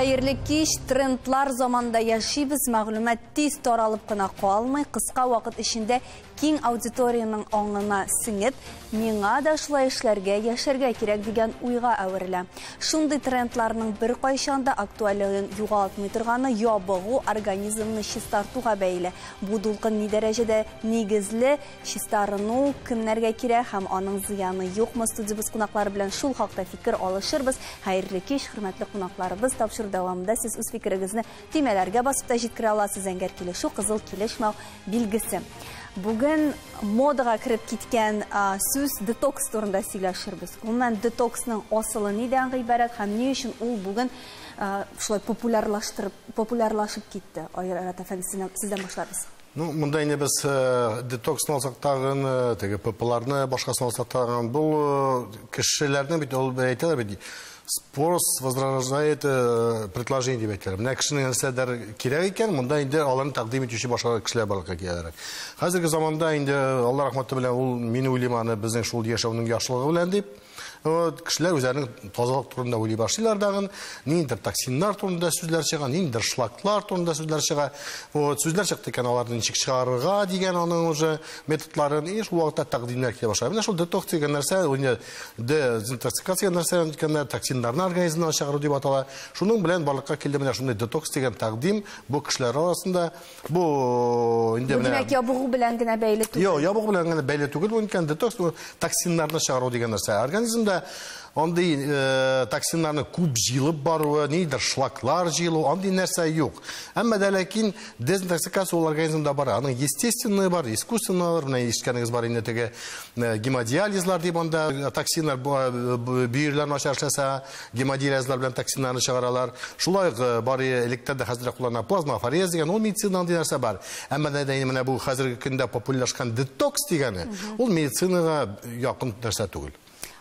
Hayırlı kеш, trendlar zamanda yaşayız, мәгълүмат тиз таралып кына калмый, кыска вакыт içinde киң аудиторияның аңына сиңеп, миңа да шулай эшләргә, яшәргә кирәк дигән уйга әверелә. Шундый трендларның бер кайчанда актуальлыгын югалтмый торганы ябыгу организмны чистартуга бәйле. Бу дулкын ни дәрәҗәдә нигезле, чистарыну кемнәргә кирәк һәм аның зыяны юкмы? Студиябыз кунаклары белән шул хакта фикер алышырбыз. Хәерле кич, хөрмәтле кунакларыбыз, тапшыр дәвамында сез үз фикерегезне тимәләргә басып та җиткерә аласыз. Зәңгәр килешү, кызыл килешмәү билгесе. Бүген модага кирип киткән сүз детокс турында сөйләшербез. Гомумән детоксның асылы нидән гыйбарәт һәм ни өчен ул бүген шулай популярлашып китте? Айрат әфәнде, сездән башларбыз. Монда инде без детоксны алсак тагын, теге популярны башкасын алсак тагын, бул кешеләрне бит ул әйтәләр бит. Спрос возрождает предложение дип әйтәләр. Менә кешенең нәрсәдер кирәк икән, монда инде аларны тәкъдим итүче башка кешеләр барлыкка киләләр. Хәзерге заманда инде Алла рәхмәте белән ул мине уйлыйм аны безнең шул яшәүнең яхшылыгы белән дип. Кешеләр үзләренең тазалык турында уйлый башлыйлар дагы, ниндидер токсиннар турында сүзләр чыга, ниндидер шлаклар турында сүзләр чыга. Сүзләр чыкты икән, аларны ничек чыгарырга дигән аның уже методларын шул вакытта тәкъдимләр килә башлый. Менә шул детокс дигән нәрсә, дезинтоксикация нәрсә дигән токсиннарны организмнан чыгару дип атала. Шуның белән барлыкка килде менә шундый детокс дигән тәкъдим бу кешеләр арасында. Бу инде менә ябыгу белән генә бәйле түгел. Юк, ябыгу белән генә бәйле түгел. Бу икән детокс токсиннарны чыгару дигән нәрсә. Организмда андый токсиннарны күп җыелып баруы, нидер шлаклар җыелу, андый нәрсә юк. Әмма дә ләкин дезинтоксикация ул организмда бар. Аның естественный бар, искусственный, менә ишеткәнегез бар инде теге гемодиализлар дип анда токсиннар бөйрәләр начар эшләсә, гемодиализлар белән токсиннарны чыгаралар. Шулай бар электрдә хәзер кулланыла плазмафорез дигән ул медицинада андый нәрсә бар. Әмма дә менә бу хәзерге көндә популярлашкан детокс дигәне ул медицинага якын нәрсә түгел.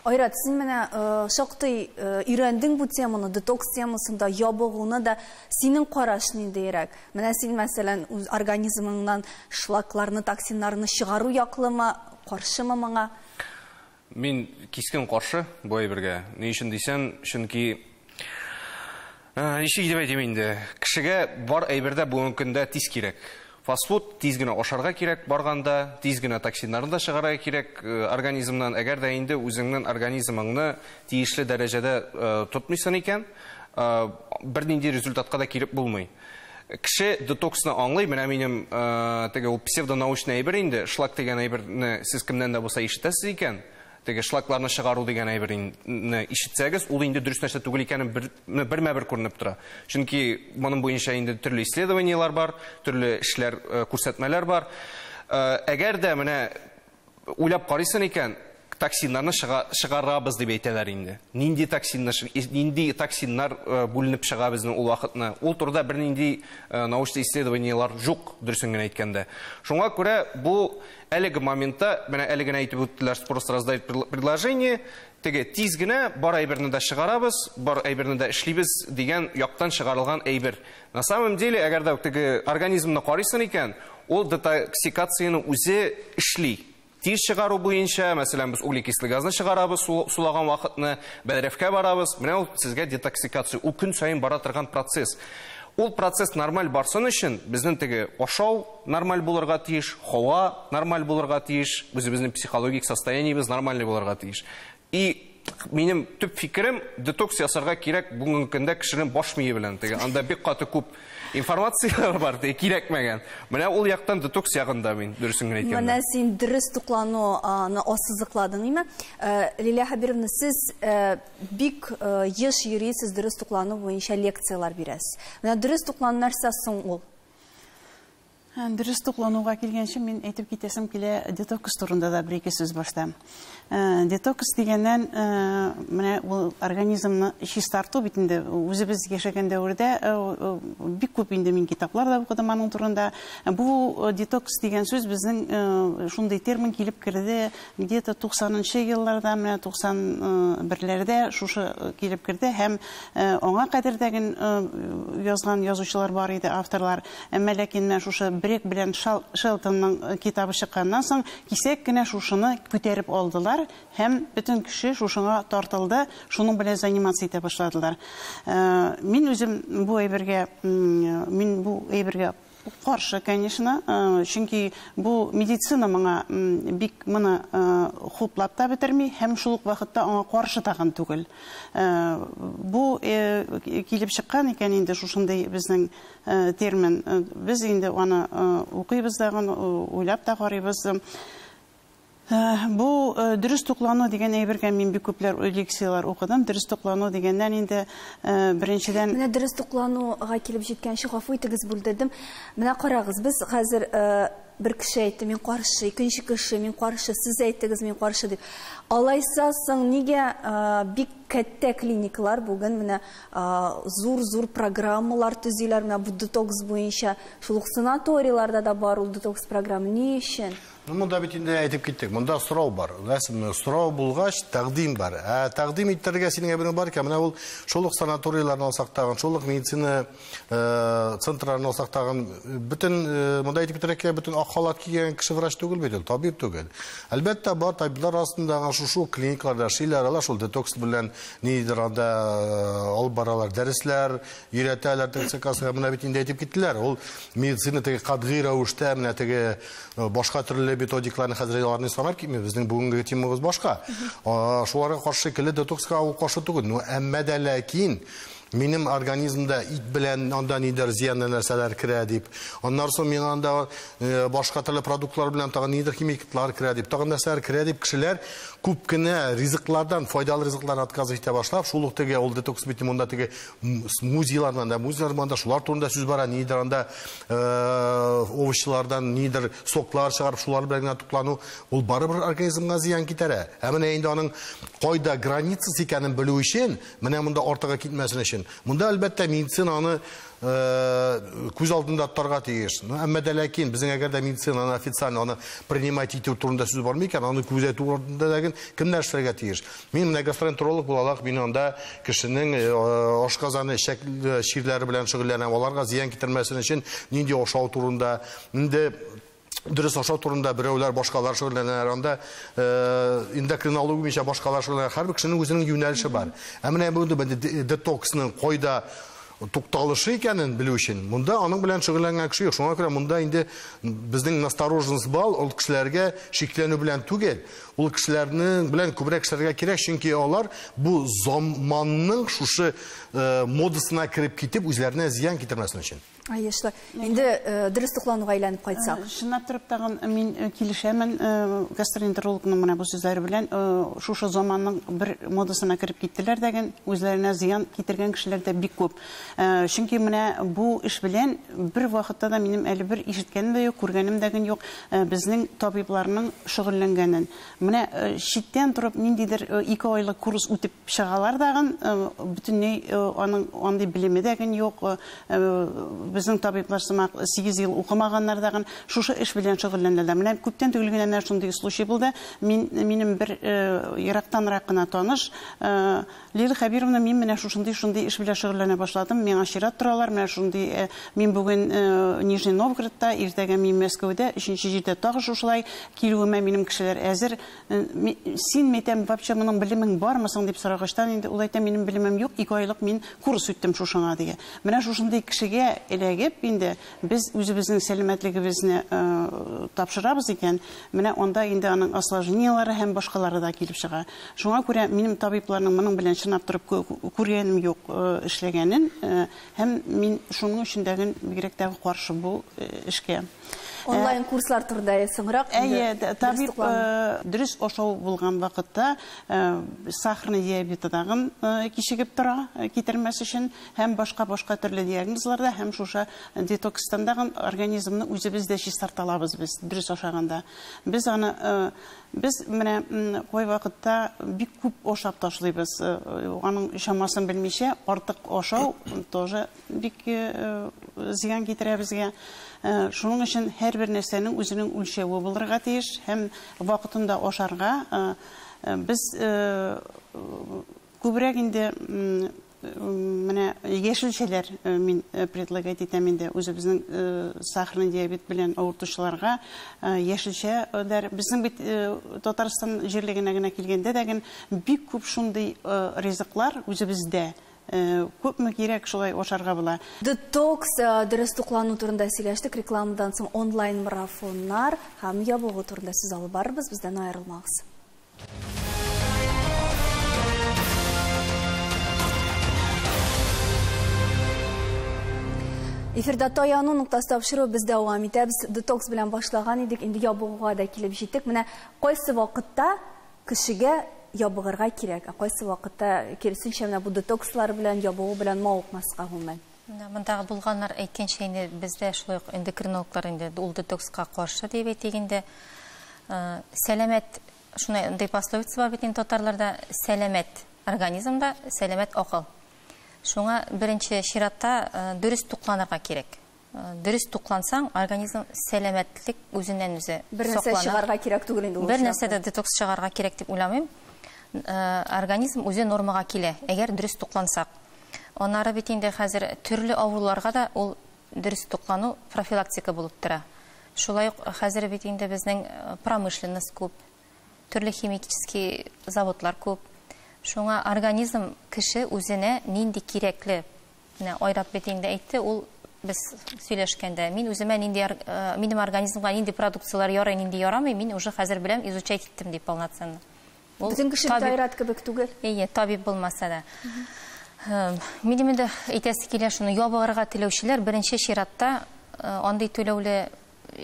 Айрат, син менә шактый өйрәндең бу теманы, детокс темасында ябыгуны да синең караш ниндирәк? Менә син мәсәлән үз организмыңнан шлакларны, токсиннарны чыгару яклымы, каршымы моңа? Мин кискен каршы бу әйбергә. Ни өчен дисәң, чөнки ничек дип әйтим инде, кешегә бар әйбердә бүгенге көндә тиз кирәк. Фастфуд тиз генә ашарга кирәк барганда, тиз генә токсиннарны да чыгарга кирәк организмнан. Әгәр дә инде үзеңнең организмыңны тиешле дәрәҗәдә тотмыйсың икән, бернинди результатка да килеп булмый. Кеше детоксны аңлый, менә минем теге ул псевдонаучный әйбер инде, шлак дигән әйберне сез кемнән дә булса ишетәсез икән. Теге шлакларны чыгару дигән әйберне ишетсәгез, ул инде дөрес нәрсә түгел икәнен бермә-бер күренеп тора. Чөнки моның буенча инде төрле исследованиялар бар, төрле эшләр, күрсәтмәләр бар. Әгәр дә менә уйлап карыйсың икән, токсиннарны чыгарабыз дип әйтәләр инде. Нинди токсиннар бүленеп чыга безнең ул вакытны? Ул турыда бернинди научный исследованиялар юк, дөресен генә әйткәндә. Шуңа күрә бу әлеге моментта, менә әле генә әйтеп үттеләр, просто раздают предложение, теге тиз генә бар әйберне дә чыгарабыз, бар әйберне дә эшлибез дигән яктан чыгарылган әйбер. На самом деле, әгәр дә теге организмны карыйсың икән, ул детоксикацияны үзе эшли. Тиз чыгару буенча, мәсәлән, без углекислый газны чыгарабыз, сулаган вакытны, бәдрәфкә барабыз. Менә ул сезгә детоксикация, ул көн саен бара торган процесс. Ул процесс нормаль барсын өчен, безнең теге ашау нормаль булырга тиеш, һава нормаль булырга тиеш, үзебезнең психологик состояниебез нормаль булырга тиеш. И минем төп фикерем, детокс ясарга кирәк бүгенге көндә кешенең баш мие белән. Теге анда бик каты күп информациялар бар, кирәкмәгән. Менә ул яктан детокс ягында мин дөресен генә әйткәндә. Менә син дөрес туклануны ассызыкладың, име? Лилия Хәбировна, сез бик еш йөрисез, дөрес туклану буенча лекциялар бирәсез. Менә дөрес туклану нәрсә соң ул? Дөрес туклануга килгәнче мин әйтеп китәсем килә, детокс турында да бер-ике сүз баштам. Детокс дигәннән менә ул организмны чистарту бит инде үзебез яшәгән дәврдә бик күп инде мин китаплар да укыдым аның турында. Бу детокс дигән сүз безнең шундый термин килеп керде где-то 90-нчы елларда, менә 91-ләрдә шушы килеп керде һәм аңа кадәрдәген язган язучылар бар иде, авторлар. Әмма ләкин менә шушы Брек белән Шелтонның китабы чыкканнан соң кисәк кенә шушыны күтәреп алдылар һәм бөтен кеше шушыңа тартылды, шуның белән занимация итә башладылар. Мин үзем бу әйбергә каршы, конечно, чөнки бу медицина моңа бик моны хуплап та бетерми, һәм шул ук вакытта аңа каршы тагын түгел. Бу килеп чыккан икән инде шушындай безнең термин. Без инде аны укыйбыз дагы, уйлап та карыйбыз. Бу дөрес туклану дигән әйбергә мин бик күпләр лекциялар укыдым. Дөрес туклану дигәннән инде беренчедән менә дөрес туклануга килеп җиткәнче гафу итегез, бүлдердем. Менә карагыз, без хәзер бер кеше әйтте, мин каршы, икенче кеше мин каршы, сез әйттегез, мин каршы дип. Алайса соң нигә бик кәттә клиникалар бүген менә зур программалар төзиләр, менә бу детокс буенча, шул санаторийларда да бар ул детокс программа. Ни өчен? Монда бит инде әйтеп киттек. Монда сорау бар. Рәсем сорау булгач, тәкъдим бар. Тәкъдим итәргә синең әберең бар икән. Менә ул шулык санаторийларны алсак тагын, шулык медицина центрларын алсак тагын, бөтен монда әйтеп китерәккә бөтен ак халат кигән кеше врач түгел бит ул, табиб түгел. Әлбәттә бар табиблар арасында шушы клиникаларда шиләралар, шул детокс белән нидер анда алып баралар, дәресләр, өйрәтәләр, тексикасы менә бит инде әйтеп киттеләр. Ул медицина теге катгый рәвештә менә теге башка төрле методикаларны хәзерләрне санап китми, безнең бүгенге темабыз башка. Шуларга каршы килә детокска ул каршы түгел. Әмма дә ләкин минем организмда ит белән анда нидер зыянлы нәрсәләр керә дип, аннан соң миңа анда башка төрле продуктлар белән тагын нидер химиклар керә дип, тагын нәрсәләр керә дип кешеләр күп кенә ризыклардан, файдалы ризыклардан отказ итә башлап, шул ук теге ул детокс бит монда теге музейларда шулар турында сүз бара, нидер анда овощлардан нидер соклар чыгарып, шулар белән туклану, ул барыбер организмга зыян китерә. Ә менә инде аның кайда границасы икәнен белү өчен, менә монда артыга китмәсен өчен, монда әлбәттә медицинаны күз алдында тотарга тиеш. Әмма дә ләкин безнең әгәр дә медицинаны официаль аны принимать итү турында сүз бармы икән, аны күзәтү турында да кемнәр эшләргә тиеш. Мин менә гастроэнтеролог булалак, мин анда кешенең ашказаны ширләре белән шөгыльләнәм, аларга зыян китермәсен өчен нинди ашау турында, инде дөрес ашау турында берәүләр башкалар шөгыльләнәләр, анда эндокринология буенча башкалар шөгыльләнәләр. Һәрбер кешенең үзенең юнәлеше бар. Ә менә бу детоксның кайда тукталышы икәнен белү өчен, монда аның белән шөгыльләнгән кеше юк. Шуңа күрә монда инде безнең настороженность бал ул кешеләргә шикләнү белән түгел, ул кешеләрнең белән күбрәк эшләргә кирәк, чөнки алар бу заманның шушы модасына кирип китеп үзләренә зыян китермәсен өчен. Яшьләр, инде дөрес туклануга әйләнеп кайтсак. Шуннан торып тагын мин килешәмен гастроэнтерологның менә бу сүзләре белән, шушы заманның бер модасына кирип киттеләр дигән, үзләренә зыян китергән кешеләр дә бик күп. Чөнки менә бу эш белән бер вакытта да минем әле бер ишеткәнем дә юк, күргәнем дә юк, безнең табибларның шөгыльләнгәнен. Менә читтән торып ниндидер 2 айлык курс үтеп чыгалар дагын, бөтенләй аның андый белеме дә юк. Безнең табиблар сымак 8 ел укымаганнар дагы шушы эш белән шөгыльләнәләр. Менә күптән түгел генә шундый случай булды. Минем бер ерактанрак кына таныш Лилия Хәбировна, мин менә шундый эш белән шөгыльләнә башладым. Миңа чират торалар, менә шундый мин бүген Нижний Новгородта, иртәгә мин Мәскәүдә, 3нче җирдә тагы шушылай килүемә минем кешеләр әзер. Син мәйтәм, вообще моның белемең бармы соң дип сорагачтан, инде ул әйтә, минем белемем юк, 2 айлык мин курс үттем шушыңа дигән. Менә шушындый кешегә эләгеп, инде без үзебезнең сәламәтлегебезне тапшырабыз икән, менә анда инде аның осложнениялары һәм башкалары да килеп чыга. Шуңа күрә минем табибларның моның белән чынлап торып күргәнем юк эшләгәнен, һәм мин шуның өчен дә бигрәк тә каршы бу эшкә. Онлайн курслар турында соңрак табиб дөрес ашау булган вакытта сахарный диабетыдагын кичегеп тора, китермәс өчен һәм башка төрле диагнозларда һәм шуша детокстандагы организмны үзебездә чистарталабыз без дөрес ашаганда. Biz менә кай вакытта бик күп ашап ташлыйбыз. Аның шамасын белмичә, артык ашау тоже бик зыян китерә безгә. Шуның өчен һәрбер нәрсәнең үзенең үлчәве булырга тиеш һәм вакытында ашарга. Biz күбрәк инде менә яшелчәләр мин предлагать итәм инде үзебезнең сахарный диабет белән авыртучыларга яшелчәләр безнең бит Татарстан җирлегенә генә килгәндә дә бик күп шундый ризыклар үзебездә күпме кирәк шулай ашарга була. Детокс дөрес туклану турында сөйләштек, рекламадан соң онлайн марафоннар һәм ябыгы турында сүз алып барыбыз, бездән аерылмагыз. Эфирда таяну нуктасы тапшыру без дәвам итәбез. Детокс белән башлаган идек, инде ябыгыга да килеп җиттек. Менә кайсы вакытта кешегә ябыгырга кирәк, кайсы вакытта киресенчә менә бу детокслар белән ябыгы белән мавыкмаска гомумән. Мондагы булганнар әйткәнчә инде бездә шулай эндокринологлар инде ул детокска каршы дип әйтгәндә сәламәт шуны ди пословица бар бит инде татарларда сәламәт организмда сәламәт акыл. Шуңа беренче чиратта дөрес тукланырга кирәк. Дөрес туклансаң, организм сәламәтлек үзеннән үзе саклана. Бер нәрсә чыгарга кирәк түгел инде ул. Бер нәрсә дә детокс чыгарга кирәк дип уйламыйм. Организм үзе нормага килә, әгәр дөрес туклансак. Аннары бит инде хәзер төрле авыруларга да ул дөрес туклану профилактика булып тора. Шулай ук хәзер бит инде безнең промышленность күп, төрле химический заводлар күп. Шуңа организм кеше үзенә нинди кирәкле, менә Айрат бит инде әйтте, ул без сөйләшкәндә, мин үземә нинди минем организмга нинди продукциялар ярый, нинди ярамый, мин уже хәзер беләм, изучать иттем дип полноценно. Бүтән кеше Айрат кебек түгел. Табиб булмаса да. Минем инде әйтәсе килә шуны ябыгырга теләүчеләр беренче чиратта андый түләүле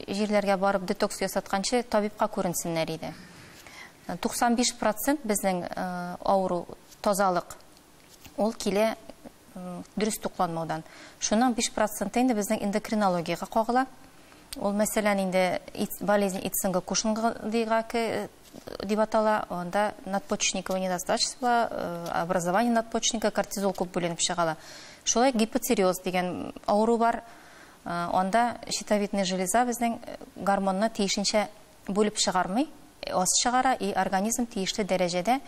җирләргә барып детокс ясатканчы табибка күренсеннәр иде. 95% безнең авыру тазалык ул килә дөрес тукланмаудан. Шуның 5% инде безнең эндокринологиягә кагыла. Ул мәсәлән инде болезнь итсенге кушынга дип атала, анда надпочечниковое недостаточство, образование надпочечника, кортизол күп бүленеп чыгала. Шулай гипотиреоз дигән авыру бар. Анда щитовидная железа безнең гормонны тиешенчә бүлеп чыгармый, аз чыгара, и организм тиешле дәрәҗәдә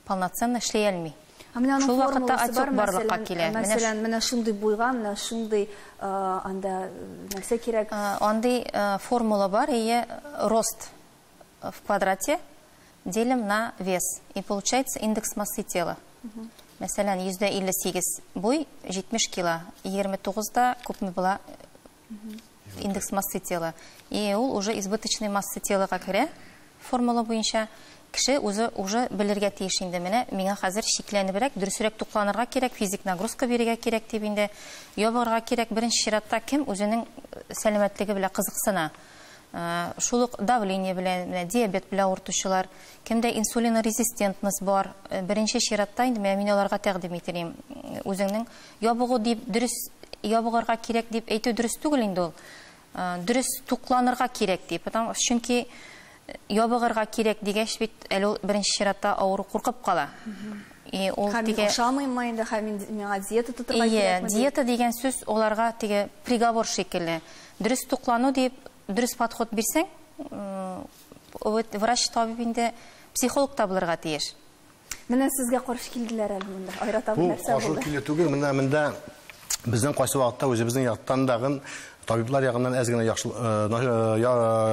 полноценно эшләй алмый. Шул вакытта отек барлыкка килә. Мәсәлән, менә шундый буйга, менә шундый анда нәрсә кирәк? Андый формула бар, рост в квадрате делим на вес. И получается индекс массы тела. Мәсәлән, 158 буй, 70 кило, 29-да күпме була индекс массы тела. И ул уже избыточный массы телага керә. Формула буенча кеше уже белергә тиеш инде, менә миңа хәзер шикләнебрәк, дөресрәк тукланырга кирәк, физик нагрузка бирергә кирәк дип инде, ябырга кирәк. Беренче чиратта кем үзенең сәламәтлеге белән кызыксына. Шул ук давление белән, диабет белән авыртучылар, кемдә инсулинорезистентность бар. Беренче чиратта инде мин аларга тәкъдим итәм. Үзеңнең ябыгы дип дөрес ябыгырга кирәк дип әйтү дөрес түгел инде ул. Дөрес тукланырга кирәк дип. Чөнки ябыгырга кирәк дигәч бит әле ул беренче чиратта авыру куркып кала. Ул тиге ашамыймы инде, миңа диета тотырга кирәкме? Диета дигән сүз оларга тиге приговор шикелле. Дөрес туклану дип дөрес подход бирсәң, врач табиб инде психолог табылырга тиеш. Менә сезгә каршы килделәр әле монда. Айрат абый нәрсә булды? Бу каршы килә түгел, монда безнең кайсы вакытта үзебезнең яктан дагы табиблар ягыннан әз генә яхшы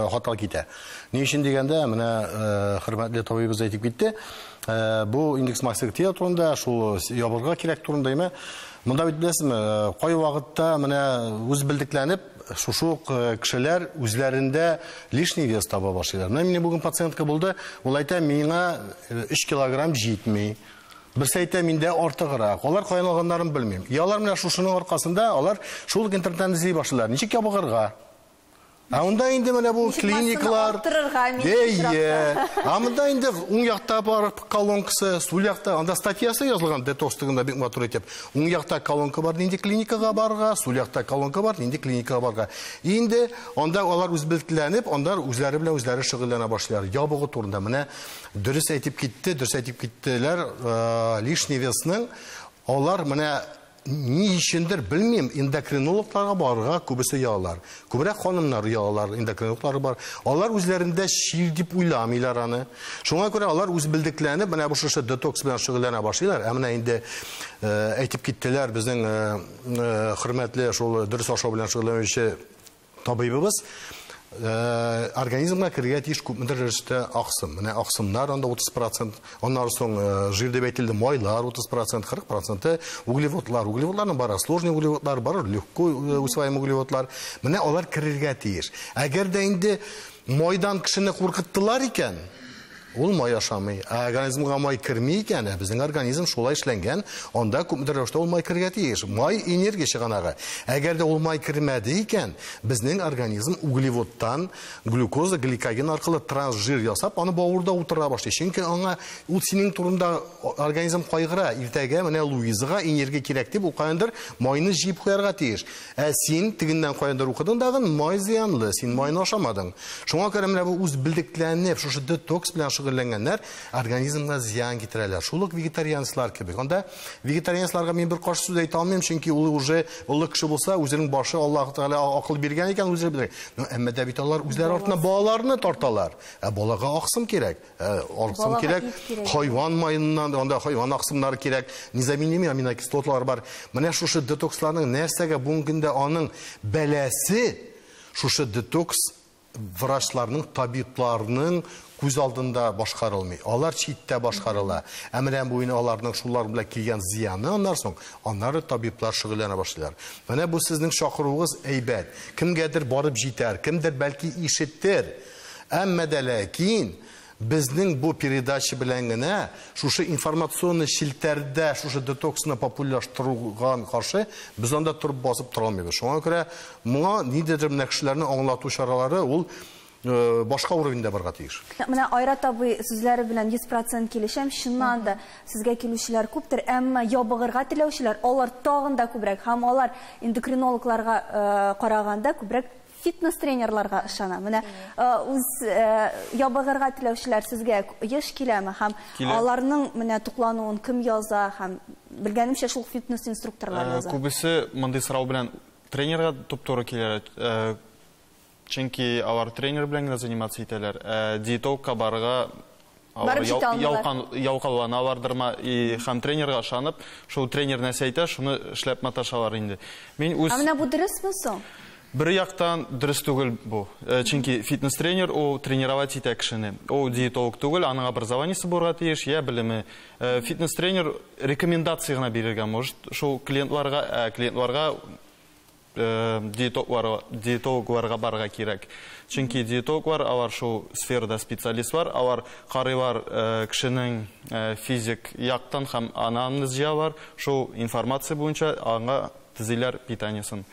хата китә. Ни өчен дигәндә, менә хөрмәтле табибыбыз әйтеп китте, бу индекс массы тела турында, шул ябырга кирәк турында име. Монда бит беләсезме, кай вакытта менә үз белдекләнеп, шушы кешеләр үзләрендә лишний вес таба башлыйлар. Менә минем бүген пациентка булды, ул әйтә, миңа 3 килограмм җитми. Берсе әйтә, миндә артыграк. Алар каян алганнарын белмим. Ялар менә шушының аркасында алар шул интернеттан эзли башлыйлар. Ничек ябыгырга? Анда инде менә бу клиникалар. Анда инде уң якта бар колонкасы, сул якта анда статьясы язылган детокс тыгында бик матур итеп. Уң якта колонка бар, инде клиникага барга, сул якта колонка бар, инде клиникага барга. Инде анда алар үз билгеләнеп, анда үзләре белән үзләре шөгыльләнә башлыйлар. Ябыгы турында менә дөрес әйтеп киттеләр, лишний весның алар менә ни өчендер белмим, эндокринологларга барырга күбесе ялар. Күбрәк ханымнар ялар, эндокринологлар бар. Алар үзләрендә шир дип уйламыйлар аны. Шуңа күрә алар үз билдекләрне менә бу шушы детокс белән шөгыльләнә башлыйлар. Ә менә инде әйтеп киттеләр безнең хөрмәтле шул дөрес ашау белән шөгыльләнүче табибыбыз. Организмга кергән тиеш күпмедер рәвештә аксым. Менә аксымнар анда 30%, аннан соң жир дип әйтелде, майлар 30%, 40% углеводлар. Углеводларның бары сложный углеводлар бар, легко усвояемый углеводлар. Менә алар кергән тиеш. Әгәр дә инде майдан кешене куркыттылар икән, ул май ашамый. Организмга май кирмей икән, безнең организм шулай эшләнгән, анда күпмедер рәвештә ул май кергән тиеш. Май энергия чыганага. Әгәр дә ул май кирмәде икән, безнең организм углеводтан глюкоза, гликоген аркылы трансжир ясап, аны бавырда утыра башлый. Чөнки аңа ул синең турында организм кайгыра, иртәгә менә Луизага энергия кирәк дип, ул каяндыр майны җыеп куярга тиеш. Ә син тегеннән каяндыр укыдың дагы май зыянлы, син майны ашамадың. Шуңа күрә менә бу үз билдекләрне, шушы детокс белән шөгыльләнгәннәр организмга зыян китерәләр. Шулык вегетарианслар кебек. Анда вегетариансларга мин бер каршы сүз әйтә алмыйм, чөнки ул уже олы кеше булса, үзенең башы Аллаһ Тәгалә акыл биргән икән, үзе белә. Әмма дә бит алар үзләре артына балаларны тарталар. Балага аксым кирәк. Аксым кирәк. Хайван майыннан, анда хайван аксымнары кирәк. Низаминими аминокислотлар бар. Менә шушы детоксларның нәрсәгә бүгенге көндә аның бәләсе шушы детокс врачларның, табибларның күз алдында башкарылмый. Алар читтә башкарыла. Әмрән буена аларның шулар белән килгән зыяны аннан соң, аннары табиблар шөгыльләнә башлыйлар. Менә бу сезнең шакыруыгыз әйбәт. Кемгәдер барып җитәр, кемдер бәлки ишеттер. Әмма дә ләкин безнең бу передача белән генә шушы информационный шилтәрдә шушы детоксны популярлаштыруга каршы без анда турып басып тора алмыйбыз. Шуңа күрә моңа нидер менә кешеләрне аңлату чаралары ул башка уровеньда барга тиеш. Менә Айрат абый сүзләре белән 100% килешәм. Шуннан да сезгә килүчеләр күптер, әмма ябыгырга теләүчеләр алар тагын да күбрәк, һәм алар эндокринологларга караганда күбрәк фитнес-тренерларга ышана. Менә үз ябыгырга теләүчеләр сезгә еш киләме, һәм аларның менә туклануын кем яза, һәм белгәнемчә шул фитнес-инструкторлар яза. Күбесе мондый сорау белән тренерга туп-туры киләләр. Чөнки алар тренер белән генә заниматься итәләр. Диетологка барырга ялкауланалардырма, һәм тренерга ышанып, шул тренер нәрсә әйтә, шуны эшләп маташалар инде. Мин үз Менә бу дөресме соң? Бер яктан дөрес түгел бу. Чөнки фитнес-тренер ул тренировать итә кешене. Ул диетолог түгел, аның образованиесе булырга тиеш, я белеме. Фитнес-тренер рекомендация гына бирергә может. Шул клиентларга диетологларга барырга кирәк. Чөнки диетологлар алар шул сферада специалист бар, алар карыйлар кешенең физик яктан һәм анализ җыялар, шул информация буенча аңа төзиләр питаниесын.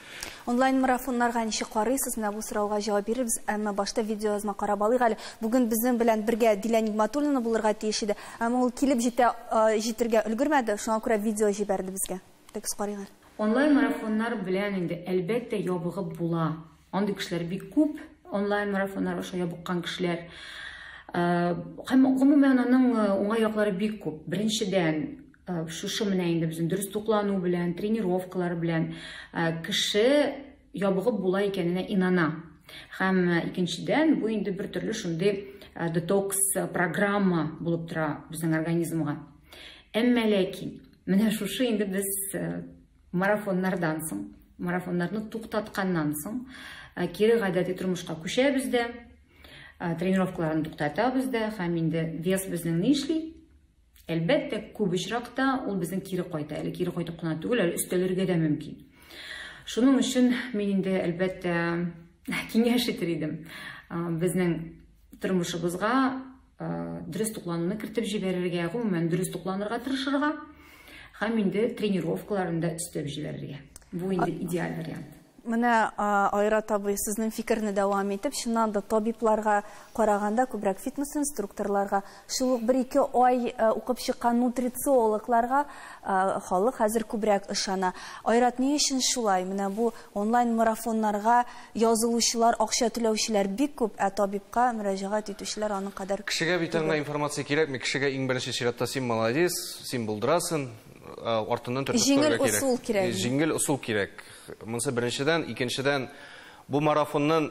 Онлайн марафоннарга ничек карыйсыз? Менә бу сорауга җавап бирибез, әмма башта видеозны карап алыйк әле. Бүген безнең белән бергә Дилә Нигъмәтуллина булырга тиеш иде, әмма ул килеп җитәргә өлгермәде, шуңа күрә видео җибәрде безгә. Текст карыйгыз. Онлайн марафоннар белән инде әлбәттә ябыгып була. Андый кешеләр бик күп, онлайн марафоннар аша ябыккан кешеләр. Гомумән аның уңай яклары бик күп. Беренчедән, шушы менә инде безнең дөрес туклану белән, тренировкалар белән кеше ябыгып була икәненә инана. Һәм икенчедән, бу инде бер төрле шундый детокс программа булып тора безнең организмга. Әмма ләкин, менә шушы инде без марафоннардан соң, марафоннарны туктатканнан соң, кире гадәти тормышка күчәбез дә, тренировкаларны туктатабыз да, һәм инде вес безнең ни эшли? Әлбәттә, күп очракта ул безнең кире кайта, әле кире кайтып кына түгел, әле өстәлергә дә мөмкин. Шуның өчен мин инде әлбәттә киңәш итер идем. Безнең тормышыбызга дөрес туклануны кертеп җибәрергә, гомумән дөрес тукланырга тырышырга, һәм инде тренировкаларында өстәп җибәрергә. Бу инде идеаль вариант. Менә Айрат абый сезнең фикерне дәвам итеп, шуннан да табибларга караганда, күбрәк фитнес инструкторларга, шул ук 1-2 ай укып чыккан нутрициологларга халык хәзер күбрәк ышана. Айрат, ни өчен шулай? Менә бу онлайн марафоннарга язылучылар, акча түләүчеләр бик күп, ә табибка мөрәҗәгать итүчеләр аның кадәр. Кешегә бит аңа информация кирәкме? Кешегә иң беренче чиратта син молодец, син булдырасың, артыннан Җиңел усул кирәк. Җиңел усул кирәк. Монысы беренчедән, икенчедән бу марафонның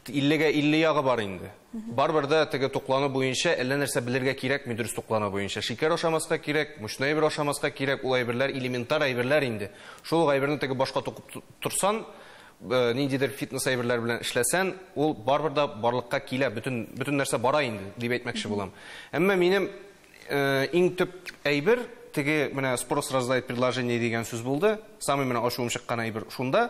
50-гә 50 ягы бар инде. Барбер да теге туклану буенча әллә нәрсә белергә кирәкме дөрес туклану буенча. Шикәр ашамаска кирәк, мушна әйбер ашамаска кирәк, ул әйберләр элементар әйберләр инде. Шул әйберне теге башка тукып турсан, ниндидер фитнес әйберләр белән эшләсән, ул барбер да барлыкка килә, бөтен нәрсә бара инде дип әйтмәкче булам. Әмма минем иң төп әйбер теге менә спрос рождает предложение дигән сүз булды. Самый менә ашуым чыккан әйбер шунда.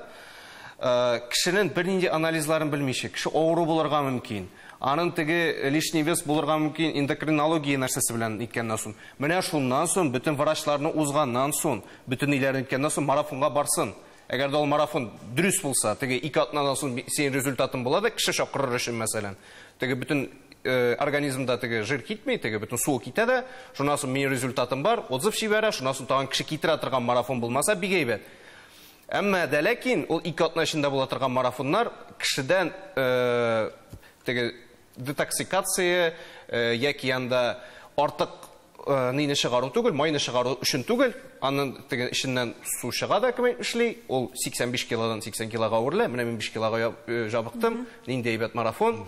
Кешенең бернинди анализларын белмичә, кеше авыру булырга мөмкин. Аның теге лишний вес булырга мөмкин, эндокринология нәрсәсе белән иткәннән соң. Менә шуннан соң бөтен врачларны узганнан соң, бөтен иләрен иткәннән соң марафонга барсын. Әгәр дә ул марафон дөрес булса, теге 2 атнадан соң син результатын була да кеше чакырыр өчен мәсәлән. Теге бөтен организмда теге жир китмей, теге бөтен су китә дә, шуннан соң минем результатым бар, отзыв җибәрә, шуннан соң тагын кеше китерә торган марафон булмаса бик әйбәт. Әмма дә ләкин ул 2 атна эчендә була торган марафоннар кешедән теге детоксикация яки янда артык нейне чыгару түгел, майны чыгару өчен түгел, аның теге иченнән су чыга да кем эшли, ул 85 килодан 80 килога үрелә, менә мин 5 килога жабыктым, нинди әйбәт марафон.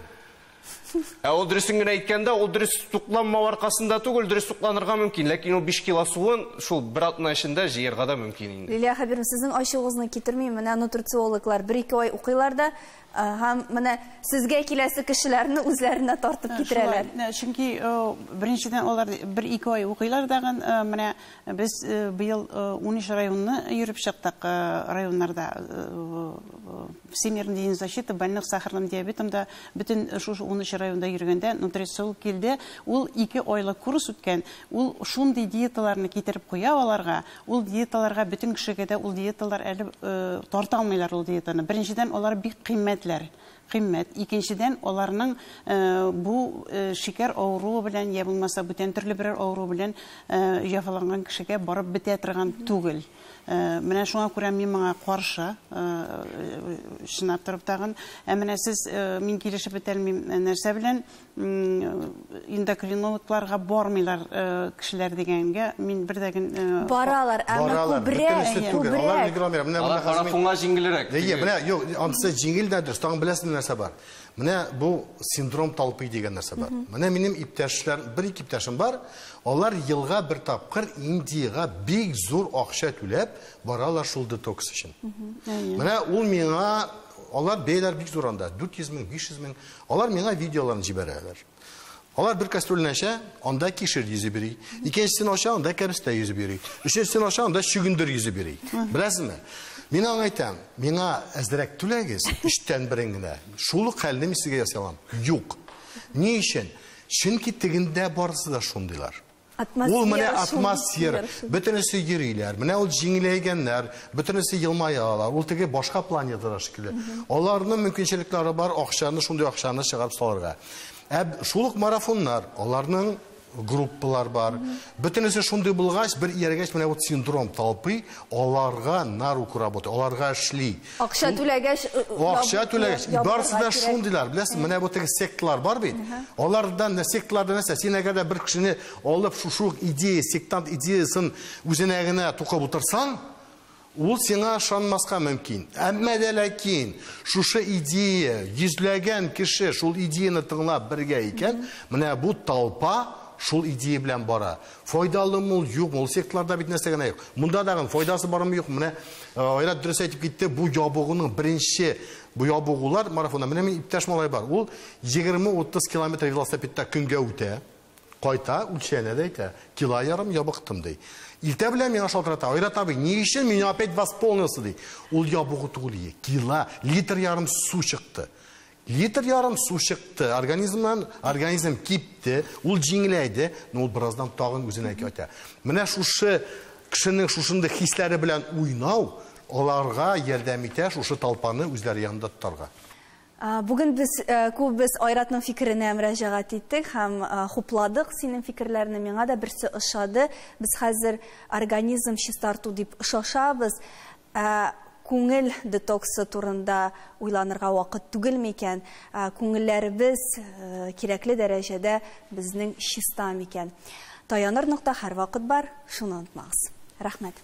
Ул дөресен генә әйткәндә, ул дөрес тукланмау аркасында түгел, дөрес тукланырга мөмкин, ләкин ул 5 кило суын шул 1 атна эчендә җыярга да мөмкин инде. Лилия Хәбирова, сезнең ачыгызны китермим, менә нутрициологлар 1-2 ай укыйлар да, һәм менә сезгә киләсе кешеләрне үзләренә тартып китерәләр. Чөнки беренчедән алар 1-2 ай укыйлар даган, менә без быел 13 районны йөреп чыктык, районнарда Всемирный защита больных сахарным диабетом да бөтен шу 13 районда йөргәндә нутрициолог килде, ул 2 айлык курс үткән, ул шундый диеталарны китереп куя аларга, ул диеталарга бөтен кешегә дә ул диеталар әле тарта алмыйлар ул диетаны. Беренчедән алар бик кыйммәтләр. Икенчедән аларның бу шикәр авыруы белән я булмаса бүтән төрле бер авыру белән яфаланган кешегә барып бетә торган түгел. Менә шуңа күрә мин моңа каршы шунап торып тагын, менә сез мин килешеп бетәлмим нәрсә белән эндокринологларга бармыйлар кешеләр дигәнгә мин бердәген баралар, әмма күбрәк. Марафонга җиңелрәк. Менә юк, анысы җиңел дәдер, тагын беләсез нәрсә бар. Менә бу синдром талпый дигән нәрсә бар. Менә минем иптәшләр, 1-2 иптәшем бар, алар елга бер тапкыр Индиягә бик зур акча түләп баралар шул детокс өчен. Менә ул миңа, алар бәйләр бик зур анда, 400 мең, 500 мең, алар миңа видеоларын җибәрәләр. Алар бер кастрюльне ача, анда кишер йөзе бери. Икенчесен ача, анда кәрестә йөзе бери. Өченчесен ача, анда чүгендер йөзе бери. Беләсезме? Мин аңа әйтәм, миңа әзрәк түләгез, 3тән берен генә. Шул хәлне мин сезгә ясалам. Юк. Ни өчен? Чөнки тегендә барысы да шундыйлар. Ул менә атмосфера, бөтенесе йөриләр. Менә ул җиңеләйгәннәр, бөтенесе елмаялар. Ул теге башка планетада шикелле. Аларның мөмкинчелекләре бар, акчаны шундый акчаны чыгарып салырга. Шулык марафоннар, аларның группалар бар. Бөтенесе шундый булгач, бер ияргәч менә вот синдром талпый, аларга наруку работа, аларга эшли. Акча түләгәч, барысы да шундыйлар. Беләсез, менә бу теге секталар бар бит. Алардан секталарда нәрсә, син әгәр дә бер кешене алып шушы идея, сектант идеясын үзенә генә тукып утырсаң, ул сиңа ышанмаска мөмкин. Әмма дә ләкин шушы идея, йөзләгән кеше шул идеяны тыңлап бергә икән, менә бу толпа шул идея белән бара. Файдалымы ул юк, ул секталарда бит нәрсә генә юк. Монда дагы файдасы бармы юк? Менә Айрат дөрес әйтеп китте, бу ябыгуның беренче бу ябыгулар марафонда. Менә мин иптәш малай бар. Ул 20-30 километр велосипедта көнгә үтә. Кайта, үлчәнә дә әйтә. Кило ярым ябыктым ди. Иртә белән миңа шалтырата. Айрат абый, ни өчен мин опять восполнился ди. Ул ябыгы түгел, кило, литр ярым су чыкты. Литр ярым су чыкты, организм кипте, ул җиңеләйде, но ул бераздан тагын үзенә кайтты. Менә шушы кешенең шушында хисләре белән уйнау, аларга ярдәм итә шушы толпаны үзләре янында тотарга. Бүген без Айратның фикеренә мөрәҗәгать иттек һәм хупладык синең фикерләрне. Миңа да берсе ошады. Без хәзер организм чистарту дип шашабыз. Күңел детоксы турында уйланырга вакыт түгел микән? Күңелләребез кирәкле дәрәҗәдә безнең чиста микән? Таяныр нокта һәрвакыт бар, шуны онытмагыз. Рәхмәт.